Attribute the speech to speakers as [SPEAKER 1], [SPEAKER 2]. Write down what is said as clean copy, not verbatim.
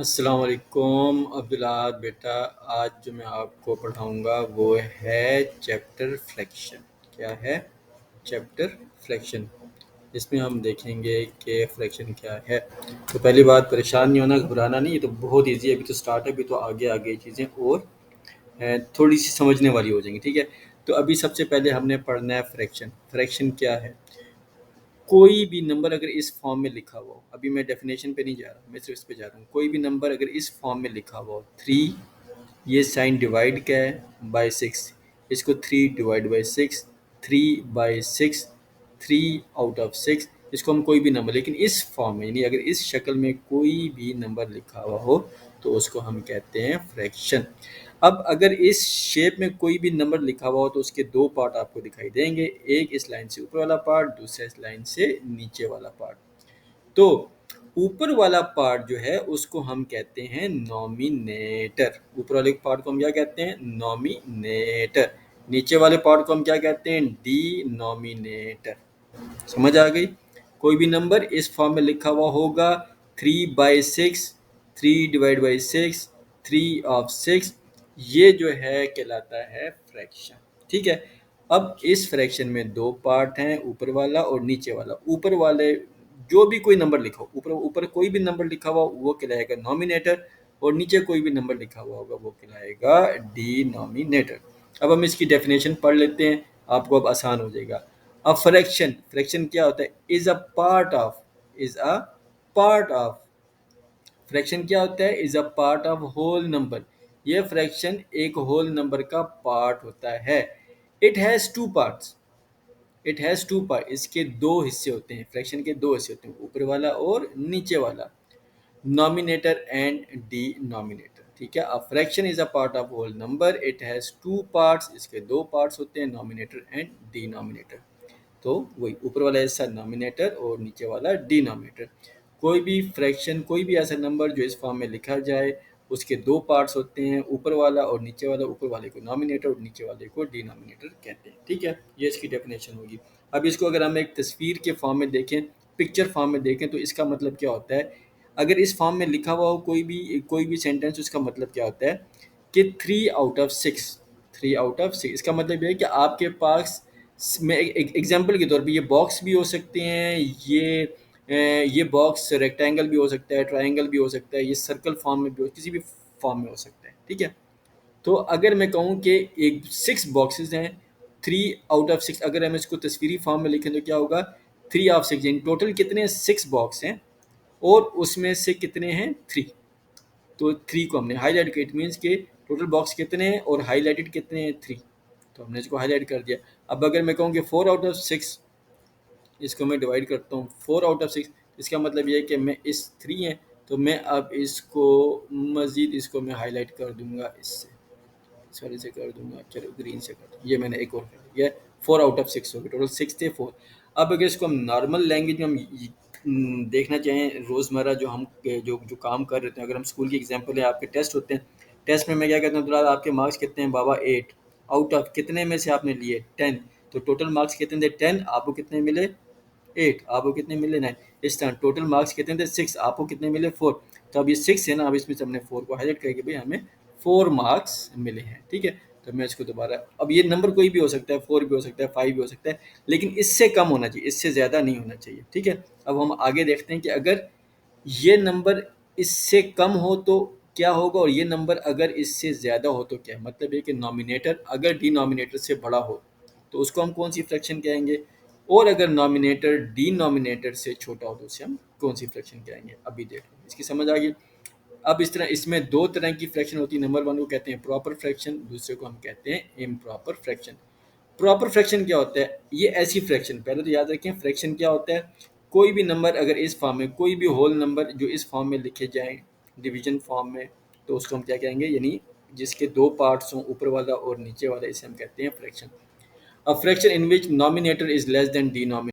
[SPEAKER 1] अस्सलाम वालेकुम अब्दुल्लाह बेटा। आज जो मैं आपको पढ़ाऊँगा वो है चैप्टर फ्रैक्शन। क्या है? Chapter fraction. इसमें हम देखेंगे कि फ्रैक्शन क्या है। तो पहली बात, परेशान नहीं होना, घबराना नहीं, ये तो बहुत ईजी है। अभी तो स्टार्ट है, अभी तो आगे आगे चीज़ें और थोड़ी सी समझने वाली हो जाएंगी। ठीक है, तो अभी सबसे पहले हमने पढ़ना है फ्रैक्शन। फ्रैक्शन क्या है? कोई भी नंबर अगर इस फॉर्म में लिखा हुआ हो, अभी मैं डेफिनेशन पे नहीं जा रहा, मैं सिर्फ इस पे जा रहा हूँ। कोई भी नंबर अगर इस फॉर्म में लिखा हुआ हो, 3, ये साइन डिवाइड क्या है? बाय 6। इसको 3 डिवाइड बाय 6, 3/6, 3/6। इसको हम कोई भी नंबर, लेकिन इस फॉर्म में यानी अगर इस शक्ल में कोई भी नंबर लिखा हुआ हो तो उसको हम कहते हैं फ्रैक्शन। अब अगर इस शेप में कोई भी नंबर लिखा हुआ हो तो उसके दो पार्ट आपको दिखाई देंगे, एक इस लाइन से ऊपर वाला पार्ट, दूसरा इस लाइन से नीचे वाला पार्ट। तो ऊपर वाला पार्ट जो है उसको हम कहते हैं नॉमिनेटर। ऊपर वाले पार्ट को हम क्या कहते हैं? नॉमिनेटर। नीचे वाले पार्ट को हम क्या कहते हैं? डिनोमिनेटर। समझ आ गई? कोई भी नंबर इस फॉर्म में लिखा हुआ होगा, 3/6, 3/6, 3/6, ये जो है कहलाता है फ्रैक्शन। ठीक है, अब इस फ्रैक्शन में दो पार्ट हैं, ऊपर वाला और नीचे वाला। ऊपर वाले जो भी कोई नंबर लिखा हो, ऊपर ऊपर कोई भी नंबर लिखा हुआ वो कहलाएगा नॉमिनेटर, और नीचे कोई भी नंबर लिखा हुआ होगा वो कहलाएगा डिनोमिनेटर। अब हम इसकी डेफिनेशन पढ़ लेते हैं, आपको अब आसान हो जाएगा। अब फ्रैक्शन, फ्रैक्शन क्या होता है? Is a part of, is a part of. Fraction क्या होता है? Is a part of whole number. ये फ्रैक्शन एक होल नंबर का पार्ट होता है। It has two parts, it has two part. इसके दो हिस्से होते हैं, फ्रैक्शन के दो हिस्से होते हैं, ऊपर वाला और नीचे वाला, नॉमिनेटर एंड डिनोमिनेटर। ठीक है, a fraction is a part of whole number, it has two parts. इसके दो पार्ट्स होते हैं, नॉमिनेटर एंड डिनोमिनेटर। तो वही ऊपर वाला हिस्सा नॉमिनेटर और नीचे वाला डिनोमिनेटर। कोई भी फ्रैक्शन, कोई भी ऐसा नंबर जो इस फॉर्म में लिखा जाए, उसके दो पार्ट्स होते हैं, ऊपर वाला और नीचे वाला। ऊपर वाले को नॉमिनेटर और नीचे वाले को डिनोमिनेटर कहते हैं। ठीक है, ये इसकी डेफिनेशन होगी। अब इसको अगर हम एक तस्वीर के फॉर्म में देखें, पिक्चर फॉर्म में देखें, तो इसका मतलब क्या होता है? अगर इस फॉर्म में लिखा हुआ हो कोई भी सेंटेंस, उसका मतलब क्या होता है कि 3/6, 3/6। इसका मतलब ये है कि आपके पास, मैं एक एग्जांपल के तौर पे, ये बॉक्स भी हो सकते हैं, ये बॉक्स रेक्टेंगल भी हो सकता है, ट्रायंगल भी हो सकता है, ये सर्कल फॉर्म में भी किसी भी फॉर्म में हो सकता है। ठीक है, तो अगर मैं कहूँ कि एक 6 बॉक्सेस हैं, 3/6, अगर हम इसको तस्वीरी फॉर्म में लिखें तो क्या होगा? 3/6, यानी टोटल कितने 6 बॉक्स हैं और उसमें से कितने हैं 3। तो 3 को हमने हाईलाइट किया, इट मीन्स के टोटल बॉक्स कितने हैं और हाईलाइटेड कितने हैं 3। तो हमने इसको हाईलाइट कर दिया। अब अगर मैं कहूँ कि 4/6, इसको मैं डिवाइड करता हूँ 4/6, इसका मतलब ये है कि मैं इस 3 है, तो मैं अब इसको मज़ीद इसको मैं हाईलाइट कर दूंगा, इससे इस वाले से कर दूंगा, चलो ग्रीन से कर दूँ, ये मैंने एक और कर दिया। 4/6 हो गए, टोटल 6 थे 4। अब अगर इसको हम नॉर्मल लैंग्वेज में हम देखना चाहें, रोज़मर्रा जो हम जो जो काम कर रहे हैं, अगर हम स्कूल की एग्जांपल है, आपके टेस्ट होते हैं, टेस्ट में मैं क्या कहता हूँ, तो आपके मार्क्स कितने हैं बाबा? 8 आउट ऑफ कितने में से आपने लिए? 10। तो टोटल मार्क्स कितने थे? 10। आपको कितने मिले? 8। आपको कितने मिले? 9। इस तरह टोटल मार्क्स कितने थे? 6। आपको कितने मिले? 4। तो अब ये 6 है ना, अब इसमें से हमने 4 को हाईलाइट करके भाई हमें 4 मार्क्स मिले हैं। ठीक है, तो मैं इसको दोबारा, अब ये नंबर कोई भी हो सकता है, 4 भी हो सकता है, 5 भी हो सकता है, लेकिन इससे कम होना चाहिए, इससे ज़्यादा नहीं होना चाहिए। ठीक है, अब हम आगे देखते हैं कि अगर ये नंबर इससे कम हो तो क्या होगा, और ये नंबर अगर इससे ज़्यादा हो तो क्या। मतलब ये कि नॉमिनेटर अगर डिनोमिनेटर से बड़ा हो तो उसको हम कौन सी फ्रैक्शन कहेंगे, और अगर नॉमिनेटर डिनोमिनेटर से छोटा हो तो उसे हम कौन सी फ्रैक्शन कहेंगे। अभी देख लो, इसकी समझ आ गई। अब इस तरह इसमें दो तरह की फ्रैक्शन होती है। नंबर वन को कहते हैं प्रॉपर फ्रैक्शन, दूसरे को हम कहते हैं इम्प्रॉपर फ्रैक्शन। प्रॉपर फ्रैक्शन क्या होता है? ये ऐसी फ्रैक्शन, पहले तो याद रखें फ्रैक्शन क्या होता है। कोई भी नंबर अगर इस फॉर्म में, कोई भी होल नंबर जो इस फॉर्म में लिखे जाएं डिवीजन फॉर्म में, तो उसको हम क्या कहेंगे, यानी जिसके दो पार्ट्स हों, ऊपर वाला और नीचे वाला, इसे हम कहते हैं fraction. A fraction in which nominator is less than denominator.